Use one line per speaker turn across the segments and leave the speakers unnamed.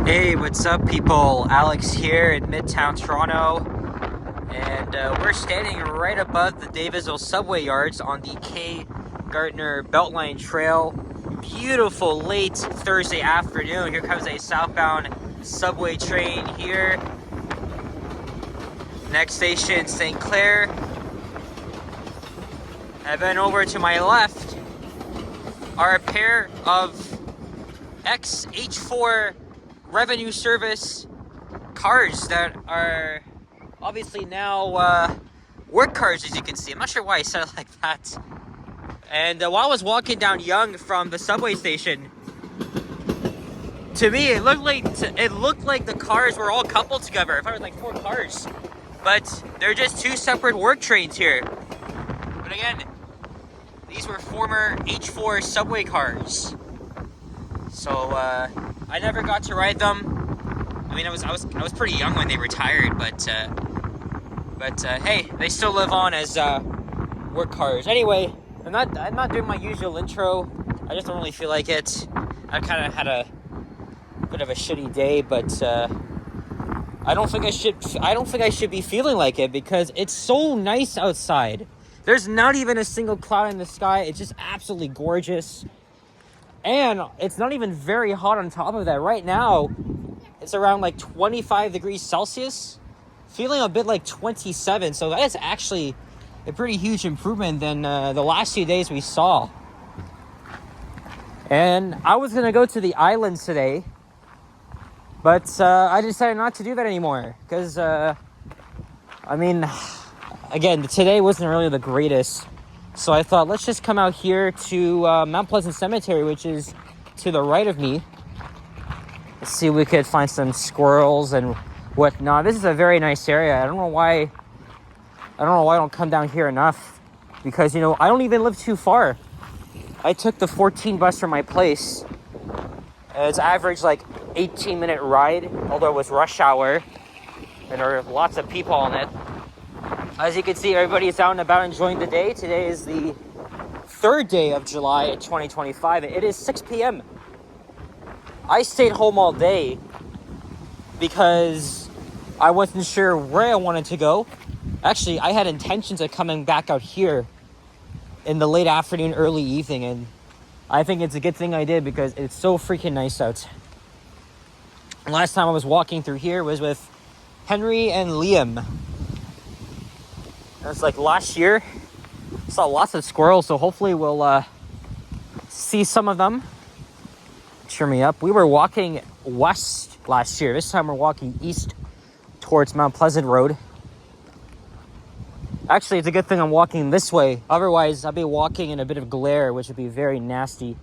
Hey, what's up, people? Alex here in Midtown Toronto, and we're standing right above the Davisville subway yards on the K. Gardner Beltline Trail. Beautiful late Thursday afternoon. Here comes a southbound subway train here. Next station, St. Clair. And then over to my left are a pair of H4 revenue service cars that are obviously now work cars, as you can see. I'm not sure why I said it like that. And while I was walking down Yonge from the subway station, to me it looked like the cars were all coupled together. I thought it was like 4 cars, but they're just 2 separate work trains here. But again, these were former H4 subway cars. So I never got to ride them. I mean, I was pretty young when they retired, but hey, they still live on as work cars. Anyway, I'm not doing my usual intro. I just don't really feel like it. I kind of had a bit of a shitty day, but I don't think I should be feeling like it because it's so nice outside. There's not even a single cloud in the sky. It's just absolutely gorgeous. And it's not even very hot on top of that. Right now, it's around like 25 degrees Celsius. Feeling a bit like 27. So that is actually a pretty huge improvement than the last few days we saw. And I was going to go to the islands today. But I decided not to do that anymore. Because, I mean, again, today wasn't really the greatest. So I thought, let's just come out here to Mount Pleasant Cemetery, which is to the right of me. Let's see if we could find some squirrels and whatnot. This is a very nice area. I don't know why I don't come down here enough. Because, you know, I don't even live too far. I took the 14 bus from my place. It's average like 18-minute ride, although it was rush hour. And there are lots of people on it. As you can see, everybody is out and about enjoying the day. Today is the 3rd day of July 2025. It is 6 p.m. I stayed home all day because I wasn't sure where I wanted to go. Actually, I had intentions of coming back out here in the late afternoon, early evening, and I think it's a good thing I did because it's so freaking nice out. Last time I was walking through here was with Henry and Liam. It's like last year. Saw lots of squirrels, so hopefully we'll see some of them. Cheer me up. We were walking west last year. This time we're walking east towards Mount Pleasant Road. Actually, it's a good thing I'm walking this way. Otherwise, I'd be walking in a bit of glare, which would be very nasty.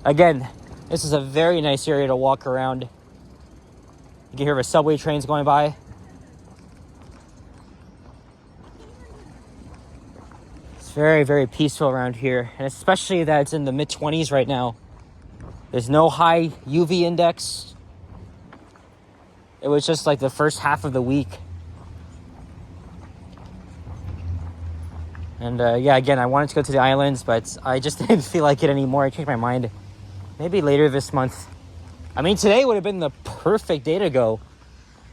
Again, this is a very nice area to walk around. You can hear the subway trains going by. It's very, very peaceful around here. And especially that it's in the mid-20s right now. There's no high UV index. It was just like the first half of the week. And yeah, again, I wanted to go to the islands, but I just didn't feel like it anymore. I changed my mind. Maybe later this month. I mean, today would have been the perfect day to go.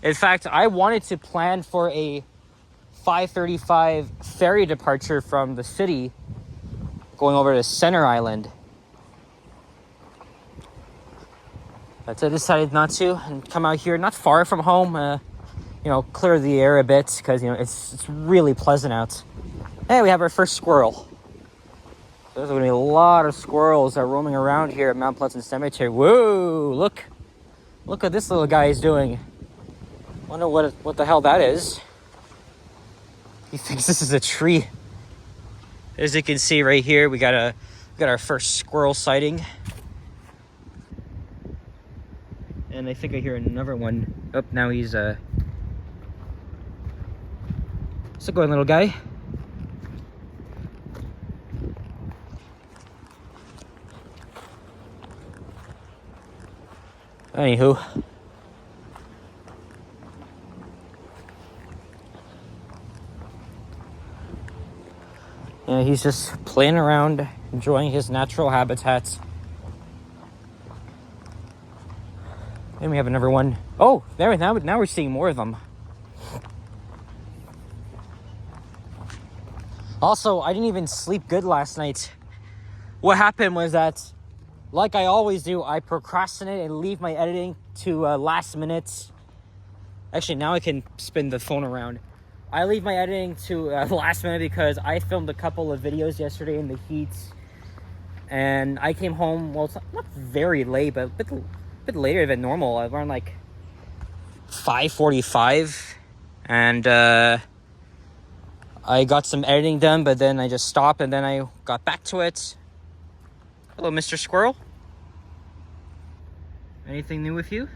In fact, I wanted to plan for a 5:35 ferry departure from the city going over to Center Island. But I decided not to and come out here, not far from home, you know, clear the air a bit because, you know, it's really pleasant out. Hey, we have our first squirrel. There's going to be a lot of squirrels that are roaming around here at Mount Pleasant Cemetery. Whoa, look what this little guy is doing. Wonder what the hell that is. He thinks this is a tree. As you can see right here, we got our first squirrel sighting. And I think I hear another one. Oh, now he's still going, little guy. Anywho. Yeah, he's just playing around enjoying his natural habitat. And we have another one. Oh, there, now we're seeing more of them. Also, I didn't even sleep good last night. What happened was that, like I always do, I procrastinate and leave my editing to last minute. Actually, now I can spin the phone around. I leave my editing to last minute because I filmed a couple of videos yesterday in the heat. And I came home, well, it's not very late, but a bit later than normal. Around like 5:45. And I got some editing done, but then I just stopped and then I got back to it. Hello, Mr. Squirrel. Anything new with you?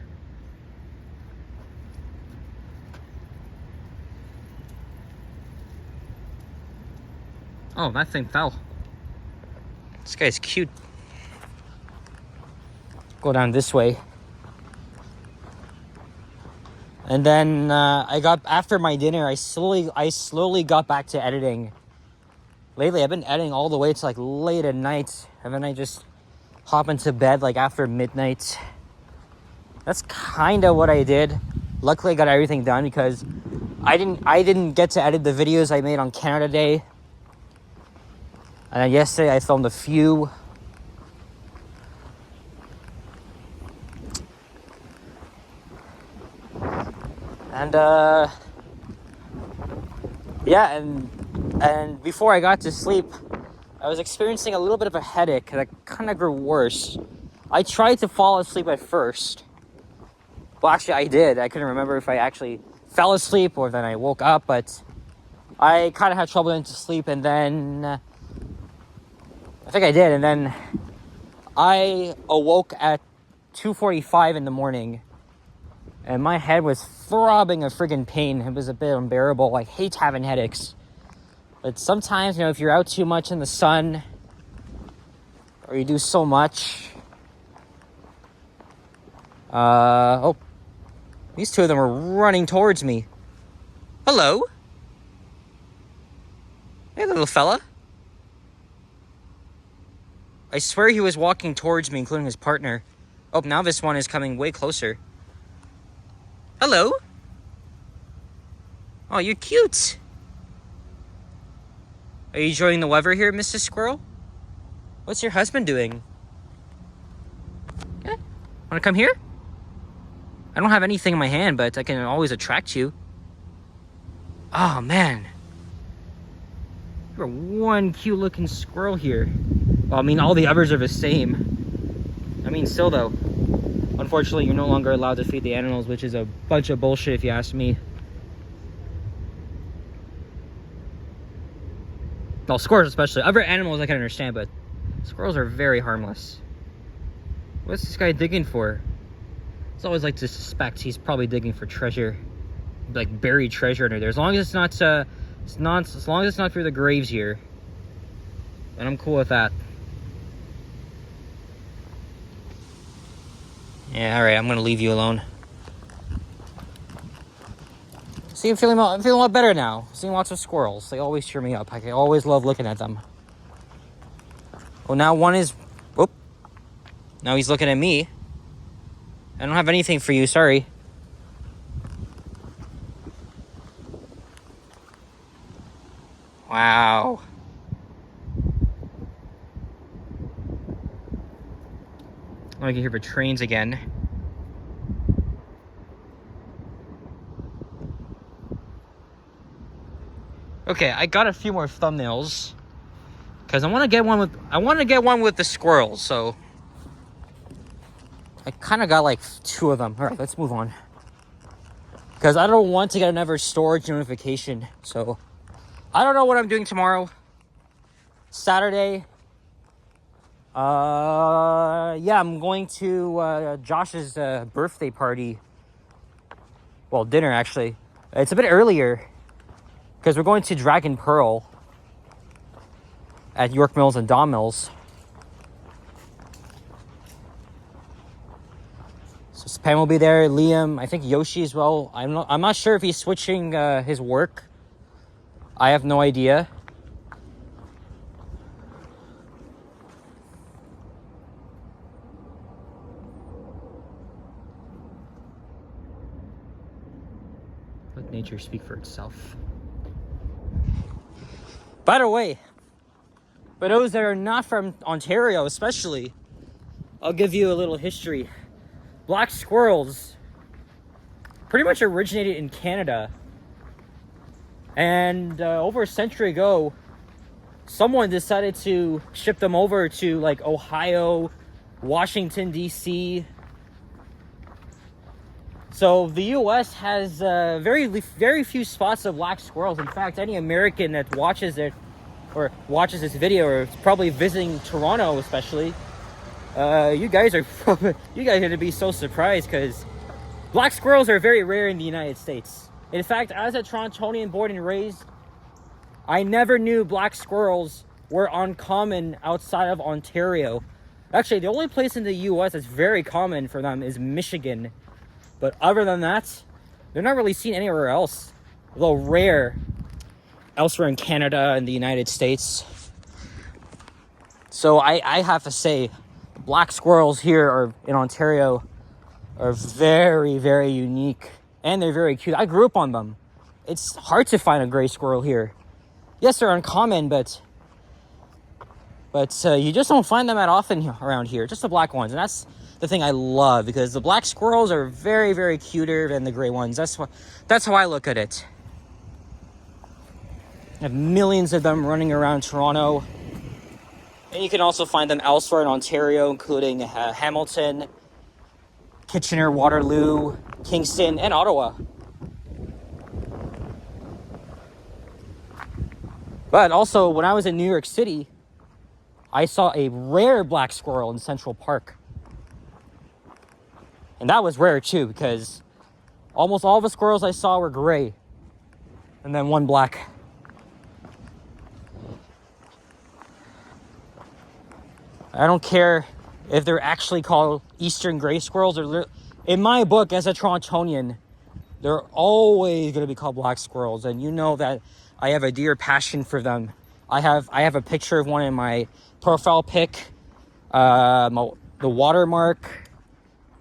Oh, that thing fell. This guy's cute. Go down this way. And then after my dinner, I slowly got back to editing. Lately, I've been editing all the way to like late at night, and then I just hop into bed like after midnight. That's kind of what I did. Luckily, I got everything done because I didn't get to edit the videos I made on Canada Day. And then yesterday, I filmed a few. And yeah, and before I got to sleep, I was experiencing a little bit of a headache that kind of grew worse. I tried to fall asleep at first. Well, actually, I did. I couldn't remember if I actually fell asleep or then I woke up, but I kind of had trouble into sleep, and then I think I did, and then I awoke at 2:45 in the morning. And my head was throbbing a friggin' pain. It was a bit unbearable. I hate having headaches. But sometimes, if you're out too much in the sun, or you do so much. Oh. These two of them are running towards me. Hello? Hey, little fella. I swear he was walking towards me, including his partner. Oh, now this one is coming way closer. Hello? Oh, you're cute. Are you enjoying the weather here, Mrs. Squirrel? What's your husband doing? Yeah? Wanna come here? I don't have anything in my hand, but I can always attract you. Oh, man. You're one cute looking squirrel here. Well, I mean, all the others are the same. I mean, still though. Unfortunately, you're no longer allowed to feed the animals, which is a bunch of bullshit if you ask me. Well, squirrels especially. Other animals I can understand, but squirrels are very harmless. What's this guy digging for? It's always like to suspect he's probably digging for treasure. Like buried treasure under there. As long as it's not through the graves here. And I'm cool with that. Yeah, alright, I'm gonna leave you alone. See, I'm feeling a lot better now. Seeing lots of squirrels. They always cheer me up. I always love looking at them. Well, now one is... Whoop. Now he's looking at me. I don't have anything for you, sorry. Wow. I can hear the trains again. Okay, I got a few more thumbnails because I want to get one with the squirrels. So I kind of got like 2 of them. All right, let's move on because I don't want to get another storage notification. So I don't know what I'm doing tomorrow. Saturday. Yeah, I'm going to Josh's birthday party. Well, dinner actually. It's a bit earlier because we're going to Dragon Pearl at York Mills and Don Mills. So Spam will be there. Liam, I think Yoshi as well. I'm not sure if he's switching his work. I have no idea. nature speak for itself. By the way, for those that are not from Ontario especially, I'll give you a little history. Black squirrels pretty much originated in Canada. And over a century ago, someone decided to ship them over to like Ohio, Washington, D.C. So the U.S. has very few spots of black squirrels. In fact, any American that watches it or watches this video or is probably visiting Toronto especially, you guys are going to be so surprised because black squirrels are very rare in the United States. In fact, as a Torontonian born and raised, I never knew black squirrels were uncommon outside of Ontario. Actually, the only place in the U.S. that's very common for them is Michigan. But other than that, they're not really seen anywhere else. Although rare elsewhere in Canada and the United States. So I have to say, black squirrels here in Ontario are very, very unique. And they're very cute. I grew up on them. It's hard to find a gray squirrel here. Yes, they're uncommon, but you just don't find them that often around here. Just the black ones. And that's the thing I love, because the black squirrels are very, very cuter than the gray ones. That's how I look at it. I have millions of them running around Toronto. And you can also find them elsewhere in Ontario, including Hamilton, Kitchener, Waterloo, Kingston, and Ottawa. But also, when I was in New York City, I saw a rare black squirrel in Central Park. And that was rare too, because almost all the squirrels I saw were gray. And then one black. I don't care if they're actually called Eastern gray squirrels. Or in my book, as a Torontonian, they're always going to be called black squirrels. And you know that I have a dear passion for them. I have a picture of one in my profile pic. The watermark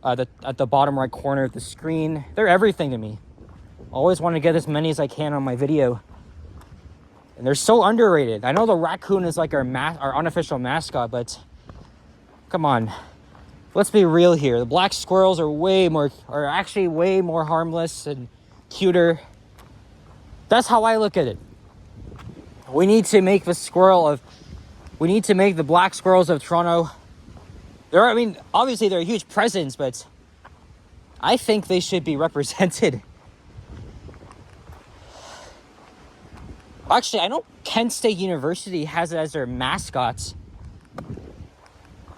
at the bottom right corner of the screen. They're everything to me. Always want to get as many as I can on my video. And they're so underrated. I know the raccoon is like our unofficial mascot, but come on. Let's be real here. The black squirrels are actually way more harmless and cuter. That's how I look at it. We need to make the black squirrels of Toronto. Obviously they're a huge presence, but I think they should be represented. Actually, I know Kent State University has it as their mascots.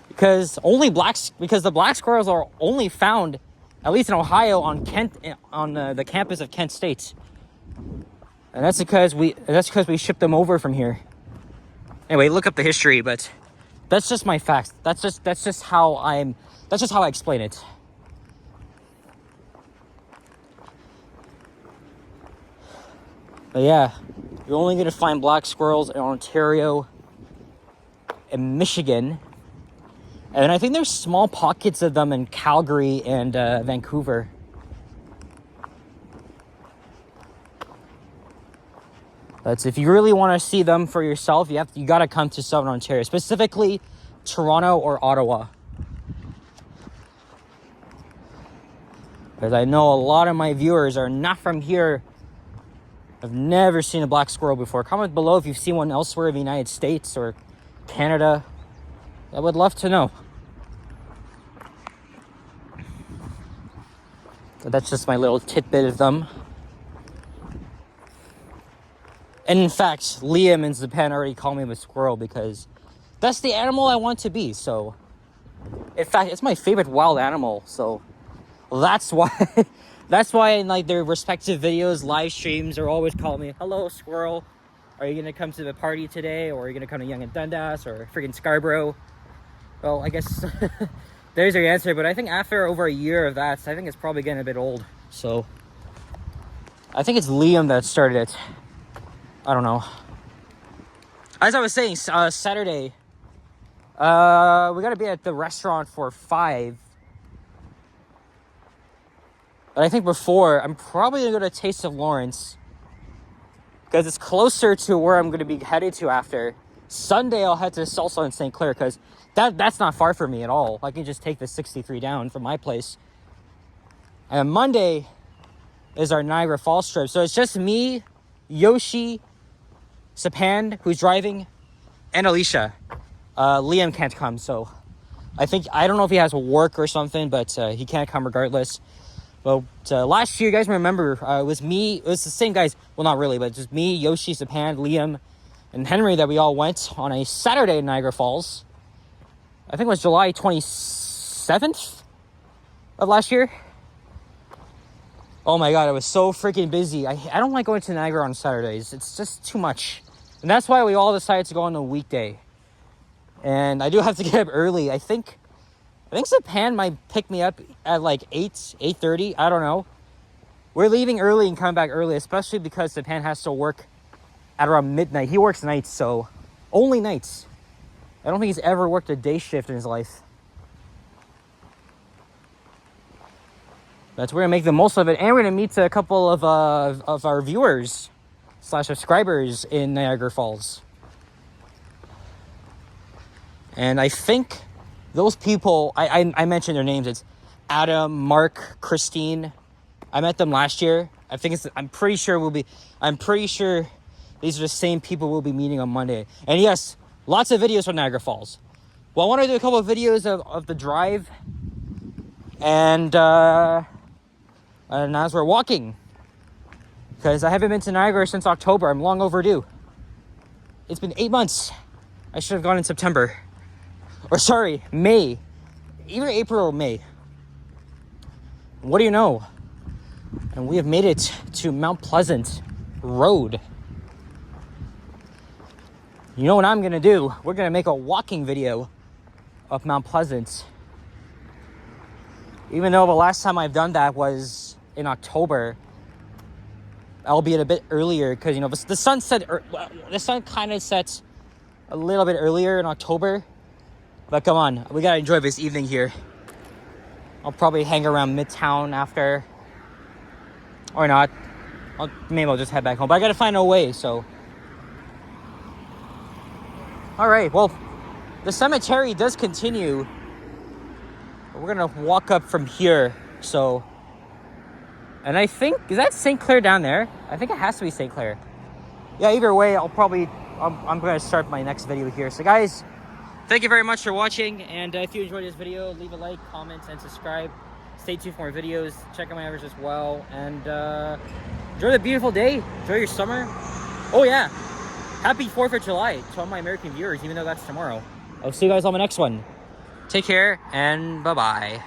Because the black squirrels are only found, at least in Ohio, on the campus of Kent State. And that's because we shipped them over from here. Anyway, look up the history, but that's just my facts. That's just how I explain it. But yeah, you're only gonna find black squirrels in Ontario and Michigan. And I think there's small pockets of them in Calgary and Vancouver. But if you really want to see them for yourself, you got to come to Southern Ontario, specifically Toronto or Ottawa. Because I know a lot of my viewers are not from here. I've never seen a black squirrel before. Comment below if you've seen one elsewhere in the United States or Canada. I would love to know. So that's just my little tidbit of them. And in fact, Liam in Japan already called me a squirrel because that's the animal I want to be. So, in fact, it's my favorite wild animal. So that's why in like their respective videos, live streams, are always calling me, "Hello, squirrel. Are you gonna come to the party today, or are you gonna come to Yonge and Dundas or freaking Scarborough?" Well, I guess there's your answer. But I think after over a year of that, I think it's probably getting a bit old. So I think it's Liam that started it. I don't know. As I was saying, Saturday, we got to be at the restaurant for 5. But I think before, I'm probably going to go to Taste of Lawrence because it's closer to where I'm going to be headed to after. Sunday, I'll head to Salsa in St. Clair because that's not far from me at all. I can just take the 63 down from my place. And Monday is our Niagara Falls trip. So it's just me, Yoshi, Sapan, who's driving, and Alicia. Liam can't come, so I don't know if he has work or something, but he can't come regardless. Well, last year, you guys remember, it was the same guys, well, not really, but just me, Yoshi, Sapan, Liam, and Henry that we all went on a Saturday in Niagara Falls. I think it was July 27th of last year. Oh my God, it was so freaking busy. I don't like going to Niagara on Saturdays. It's just too much. And that's why we all decided to go on a weekday. And I do have to get up early. I think Sapan might pick me up at like 8:30. I don't know. We're leaving early and coming back early, especially because Sapan has to work at around midnight. He works nights, so only nights. I don't think he's ever worked a day shift in his life. But we're going to make the most of it. And we're going to meet a couple of our viewers / subscribers in Niagara Falls. And I think those people, I mentioned their names. It's Adam, Mark, Christine. I met them last year. I'm pretty sure these are the same people we'll be meeting on Monday. And yes, lots of videos from Niagara Falls. Well, I want to do a couple of videos of the drive. And as we're walking. Because I haven't been to Niagara since October. I'm long overdue. It's been 8 months. I should have gone in September. Or sorry, May. Either April or May. What do you know? And we have made it to Mount Pleasant Road. You know what I'm going to do? We're going to make a walking video of Mount Pleasant. Even though the last time I've done that was in October, albeit a bit earlier, because, you know, the sun kind of sets a little bit earlier in October. But come on, we gotta enjoy this evening here. I'll probably hang around Midtown after, or not. Maybe I'll just head back home. But I gotta find a way. So, all right. Well, the cemetery does continue. We're gonna walk up from here. So, and I think, is that St. Clair down there? I think it has to be St. Clair. Yeah. Either way, I'm gonna start my next video here. So, guys. Thank you very much for watching, and if you enjoyed this video, leave a like, comment, and subscribe. Stay tuned for more videos. Check out my others as well, and enjoy the beautiful day. Enjoy your summer. Oh yeah, happy 4th of July to all my American viewers, even though that's tomorrow. I'll see you guys on the next one. Take care, and bye-bye.